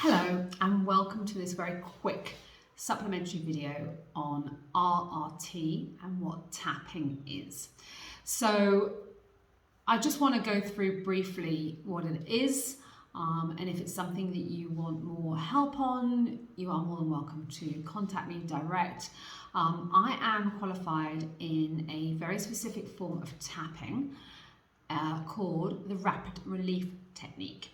Hello and welcome to this very quick supplementary video on RRT and what tapping is. So I just want to go through briefly what it is, and if it's something that you want more help on, you are more than welcome to contact me direct. I am qualified in a very specific form of tapping called the rapid relief technique.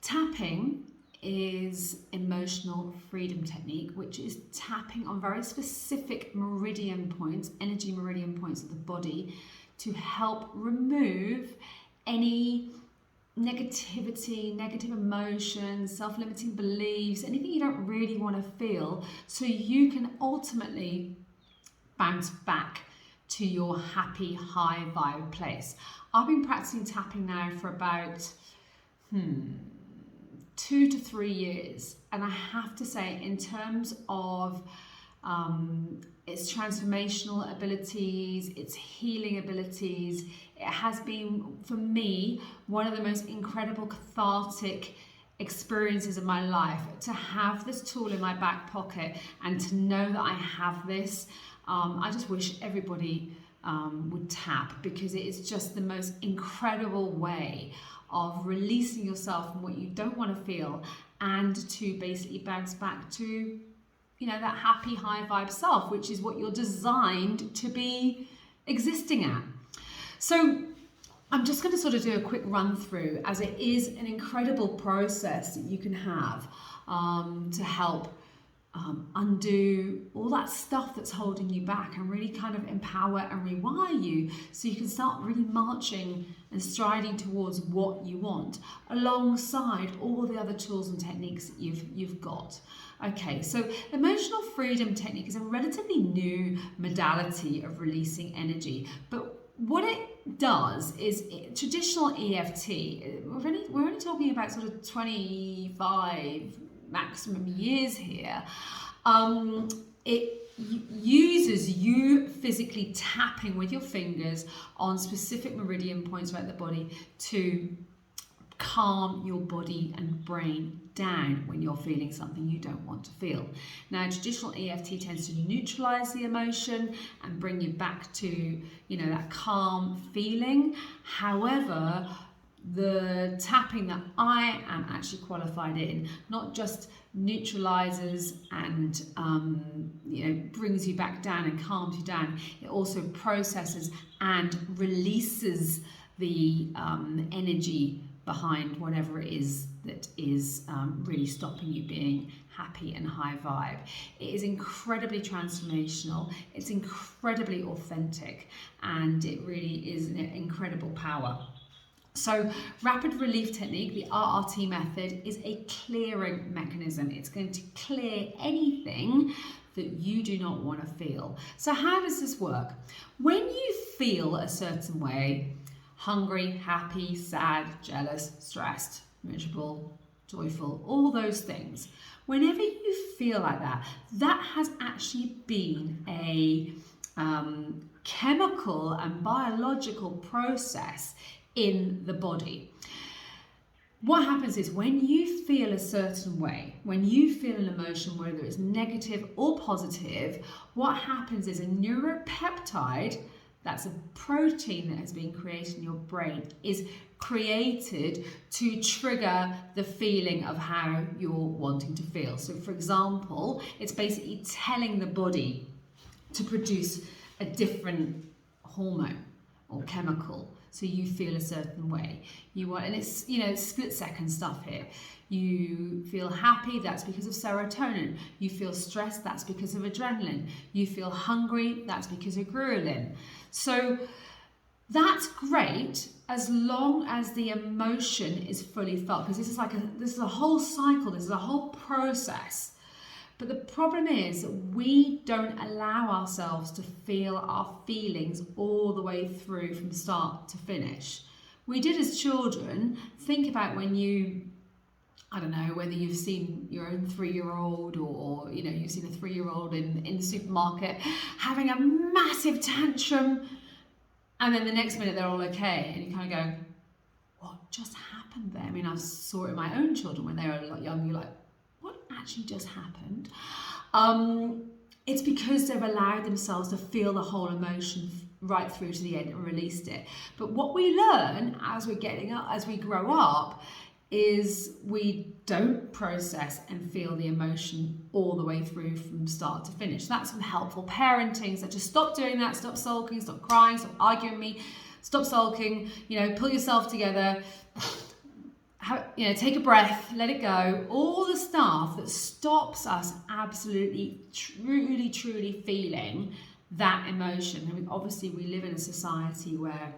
Tapping is emotional freedom technique, which is tapping on very specific meridian points, energy meridian points of the body, to help remove any negativity, negative emotions, self-limiting beliefs, anything you don't really want to feel, so you can ultimately bounce back to your happy, high vibe place. I've been practicing tapping now for about 2 to 3 years, and I have to say, in terms of its transformational abilities, its healing abilities, it has been, for me, one of the most incredible cathartic experiences of my life to have this tool in my back pocket and to know that I have this. I just wish everybody would tap, because it is just the most incredible way of releasing yourself from what you don't want to feel, and to basically bounce back to, you know, that happy high vibe self, which is what you're designed to be existing at. So I'm just going to sort of do a quick run through, as it is an incredible process that you can have to help undo all that stuff that's holding you back, and really kind of empower and rewire you, so you can start really marching and striding towards what you want, alongside all the other tools and techniques that you've got. Okay, so emotional freedom technique is a relatively new modality of releasing energy, but what it does is, traditional EFT, we're only talking about sort of 25 maximum years here. It uses you physically tapping with your fingers on specific meridian points throughout the body to calm your body and brain down when you're feeling something you don't want to feel. Now, traditional EFT tends to neutralize the emotion and bring you back to, you know, that calm feeling. However, the tapping that I am actually qualified in not just neutralizes and brings you back down and calms you down, it also processes and releases the energy behind whatever it is that is really stopping you being happy and high vibe. It is incredibly transformational, it's incredibly authentic, and it really is an incredible power. So rapid relief technique, the RRT method, is a clearing mechanism. It's going to clear anything that you do not want to feel. So how does this work? When you feel a certain way, hungry, happy, sad, jealous, stressed, miserable, joyful, all those things, whenever you feel like that, that has actually been a chemical and biological process in the body. What happens is, when you feel a certain way, when you feel an emotion, whether it's negative or positive, what happens is a neuropeptide, that's a protein that has been created in your brain, is created to trigger the feeling of how you're wanting to feel. So for example, it's basically telling the body to produce a different hormone or chemical, so you feel a certain way. And it's, you know, split second stuff here. You feel happy, that's because of serotonin. You feel stressed, that's because of adrenaline. You feel hungry, that's because of ghrelin. So that's great, as long as the emotion is fully felt, because this is a whole cycle, this is a whole process. But the problem is, we don't allow ourselves to feel our feelings all the way through from start to finish. We did as children. Think about when you, I don't know, whether you've seen your own 3-year-old or you know, you've seen a 3-year-old in the supermarket having a massive tantrum, and then the next minute they're all okay, and you kind of go, what just happened there? I mean, I saw it in my own children when they were a lot young. You're like, actually just happened. It's because they've allowed themselves to feel the whole emotion right through to the end and released it. But what we learn as we're getting up, as we grow up, is we don't process and feel the emotion all the way through from start to finish. That's some helpful parenting, so just stop doing that, stop sulking, stop crying, stop arguing with me, stop sulking, pull yourself together, take a breath, let it go. All the stuff that stops us absolutely, truly, truly feeling that emotion. I mean, obviously we live in a society where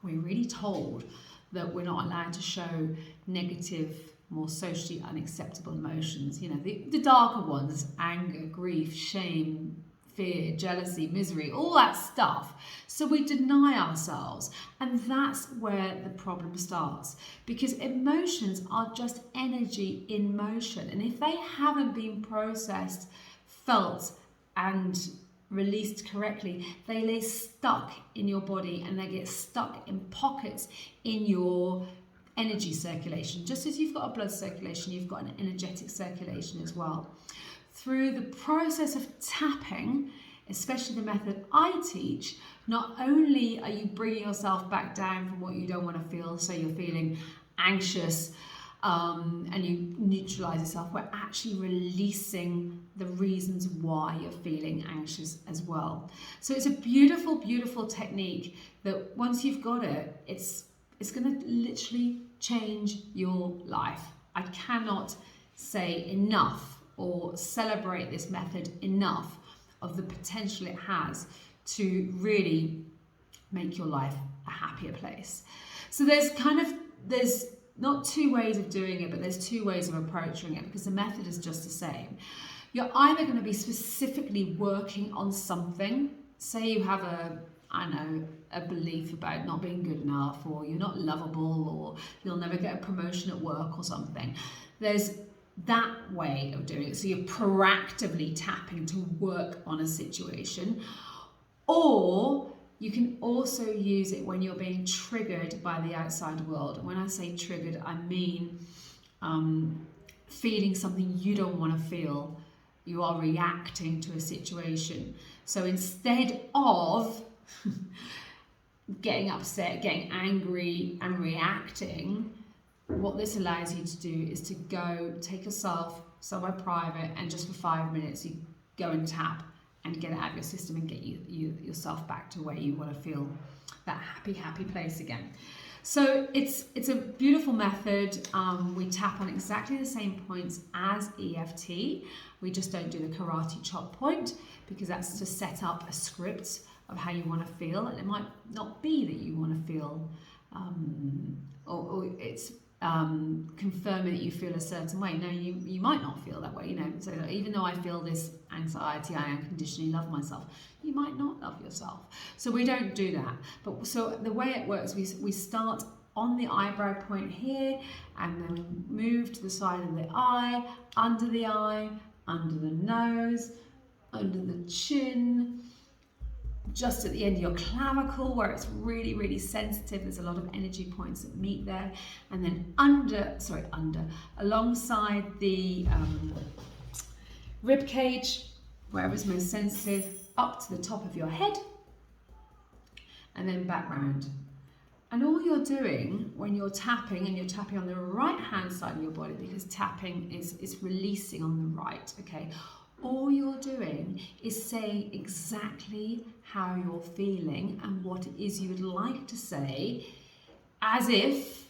we're really told that we're not allowed to show negative, more socially unacceptable emotions. The darker ones, anger, grief, shame, fear, jealousy, misery, all that stuff. So we deny ourselves, and that's where the problem starts, because emotions are just energy in motion, and if they haven't been processed, felt, and released correctly, they lay stuck in your body, and they get stuck in pockets in your energy circulation. Just as you've got a blood circulation, you've got an energetic circulation as well. Through the process of tapping, especially the method I teach, not only are you bringing yourself back down from what you don't want to feel, so you're feeling anxious, and you neutralize yourself, we're actually releasing the reasons why you're feeling anxious as well. So it's a beautiful, beautiful technique that once you've got it, it's going to literally change your life. I cannot say enough or celebrate this method enough of the potential it has to really make your life a happier place. So there's not two ways of doing it, but there's two ways of approaching it, because the method is just the same. You're either going to be specifically working on something. Say you have a belief about not being good enough, or you're not lovable, or you'll never get a promotion at work or something. There's that way of doing it. So you're proactively tapping to work on a situation. Or you can also use it when you're being triggered by the outside world. And when I say triggered, I mean feeling something you don't want to feel. You are reacting to a situation. So instead of getting upset, getting angry and reacting, what this allows you to do is to go take yourself somewhere private, and just for 5 minutes you go and tap and get it out of your system and get yourself back to where you want to feel that happy place again. So it's a beautiful method. We tap on exactly the same points as EFT. We just don't do the karate chop point, because that's to set up a script of how you want to feel, and it might not be that you want to feel, or it's confirming that you feel a certain way. No, you might not feel that way, so even though I feel this anxiety, I unconditionally love myself, you might not love yourself. So we don't do that. But so the way it works, we start on the eyebrow point here, and then we move to the side of the eye, under the nose, under the chin, just at the end of your clavicle, where it's really, really sensitive. There's a lot of energy points that meet there. And then alongside the rib cage, wherever's most sensitive, up to the top of your head, and then back round. And all you're doing when you're tapping, and you're tapping on the right hand side of your body, because tapping is releasing on the right, okay? All you're doing is saying exactly how you're feeling and what it is you would like to say, as if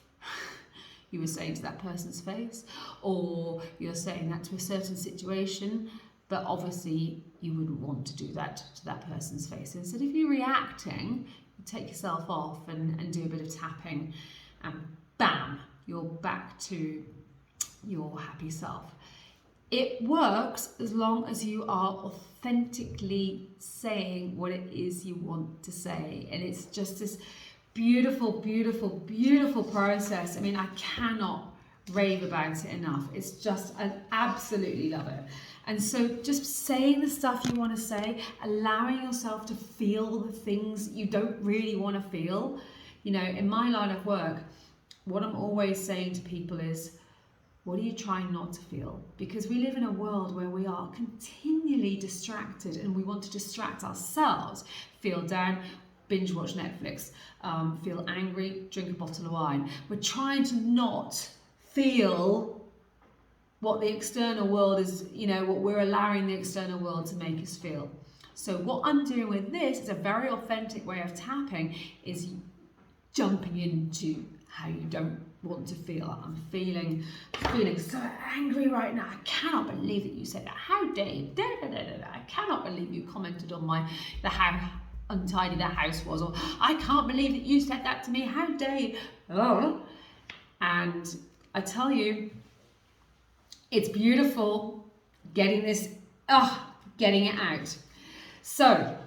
you were saying to that person's face, or you're saying that to a certain situation, but obviously you wouldn't want to do that to that person's face. Instead of you reacting, you take yourself off and do a bit of tapping, and bam, you're back to your happy self. It works as long as you are authentically saying what it is you want to say. And it's just this beautiful, beautiful, beautiful process. I mean, I cannot rave about it enough. It's just, I absolutely love it. And so just saying the stuff you want to say, allowing yourself to feel the things you don't really want to feel. In my line of work, what I'm always saying to people is, What are you trying not to feel? Because we live in a world where we are continually distracted and we want to distract ourselves. Feel down, binge watch Netflix. Feel angry, drink a bottle of wine. We're trying to not feel what the external world is, what we're allowing the external world to make us feel. So what I'm doing with this is a very authentic way of tapping, is jumping into how you don't want to feel. I'm feeling so angry right now. I cannot believe that you said that. How dare you? I cannot believe you commented on how untidy the house was, or I can't believe that you said that to me. How dare you? Oh. And I tell you, it's beautiful getting it out. So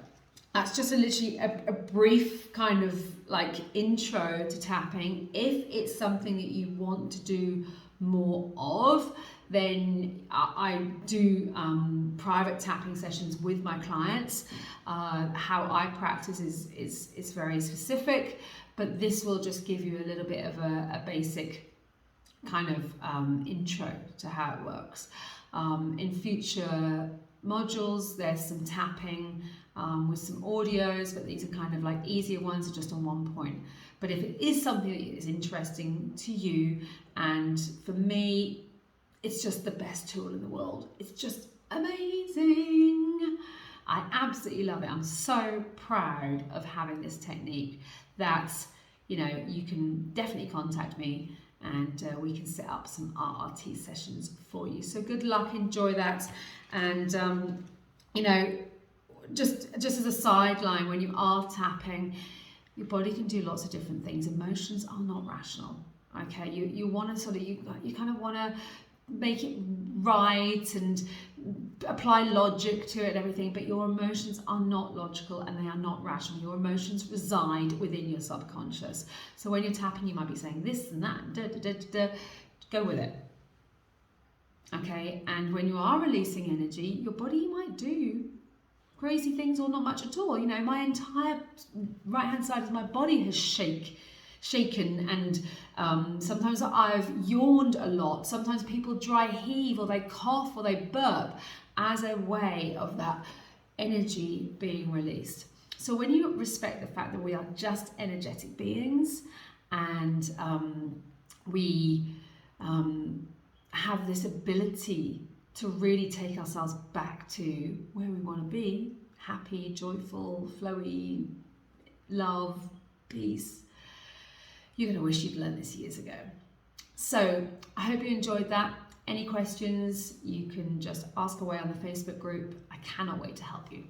that's just literally a brief kind of like intro to tapping. If it's something that you want to do more of, then I do private tapping sessions with my clients. How I practice is very specific, but this will just give you a little bit of a basic kind of intro to how it works. In future modules, there's some tapping with some audios, but these are kind of like easier ones, just on one point. But if it is something that is interesting to you, and for me, it's just the best tool in the world. It's just amazing. I absolutely love it. I'm so proud of having this technique that, you can definitely contact me and we can set up some RRT sessions for you. So good luck, enjoy that. And, just as a sideline, when you are tapping, your body can do lots of different things. Emotions are not rational. Okay, you want to you kind of want to make it right and apply logic to it and everything, but your emotions are not logical and they are not rational. Your emotions reside within your subconscious. So when you're tapping, you might be saying this and that, go with it. Okay, and when you are releasing energy, your body might do crazy things or not much at all. My entire right hand side of my body has shaken, and sometimes I've yawned a lot. Sometimes people dry heave, or they cough, or they burp as a way of that energy being released. So when you respect the fact that we are just energetic beings, and we have this ability to really take ourselves back to where we want to be, happy, joyful, flowy, love, peace, you're going to wish you'd learned this years ago. So I hope you enjoyed that. Any questions, you can just ask away on the Facebook group. I cannot wait to help you.